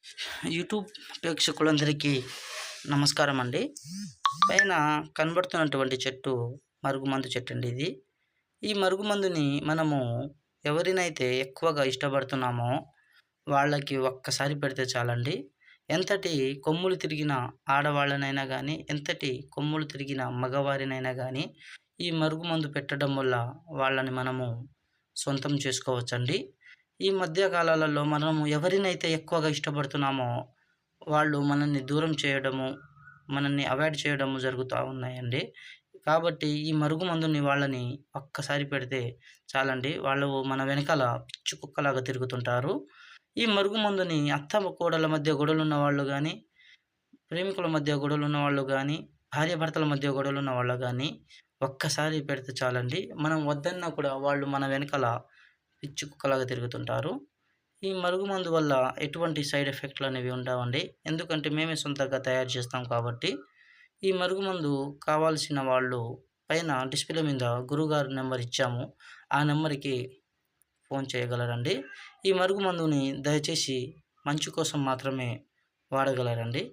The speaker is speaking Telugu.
యూట్యూబ్ ప్రేక్షకులందరికీ నమస్కారం అండి. పైన కనబడుతున్నటువంటి చెట్టు మరుగుమందు చెట్టు అండి ఇది. ఈ మరుగుమందుని మనము ఎవరినైతే ఎక్కువగా ఇష్టపడుతున్నామో వాళ్ళకి ఒక్కసారి పెడితే చాలండి. ఎంతటి కొమ్ములు తిరిగిన ఆడవాళ్ళనైనా కానీ, ఎంతటి కొమ్ములు తిరిగిన మగవారినైనా కానీ ఈ మరుగుమందు పెట్టడం వల్ల వాళ్ళని మనము సొంతం చేసుకోవచ్చండి. ఈ మధ్య కాలాలలో మనము ఎవరినైతే ఎక్కువగా ఇష్టపడుతున్నామో వాళ్ళు మనల్ని దూరం చేయడము, మనల్ని అవాయిడ్ చేయడము జరుగుతా ఉన్నాయండి. కాబట్టి ఈ మరుగుమందుని వాళ్ళని ఒక్కసారి పెడితే చాలండి. వాళ్ళు మన వెనకాల పిచ్చి కుక్కలాగా తిరుగుతుంటారు. ఈ మరుగుమందుని కోడళ్ళ మధ్య గొడవలున్న వాళ్ళు గానీ, ప్రేమికుల మధ్య గొడవలున్న వాళ్ళు గానీ, భార్యాభర్తల మధ్య గొడవలున్న వాళ్ళు గానీ ఒక్కసారి పెడితే చాలండి. మనం వద్దన్నా కూడా వాళ్ళు మన వెనకాల పిచ్చి కుక్కలాగా తిరుగుతుంటారు. ఈ మరుగుమందు వల్ల ఎటువంటి సైడ్ ఎఫెక్ట్‌లనేవి ఉండవండి. ఎందుకంటే మేమే సొంతంగా తయారు చేస్తాం కాబట్టి. ఈ మరుగుమందు కావాల్సిన వాళ్ళు పైన డిస్‌ప్లే మీద గురువుగారి నెంబర్ ఇచ్చాము. ఆ నెంబర్‌కి ఫోన్ చేయగలరండి. ఈ మరుగుమందుని దయచేసి మంచి కోసం మాత్రమే వాడగలరండి.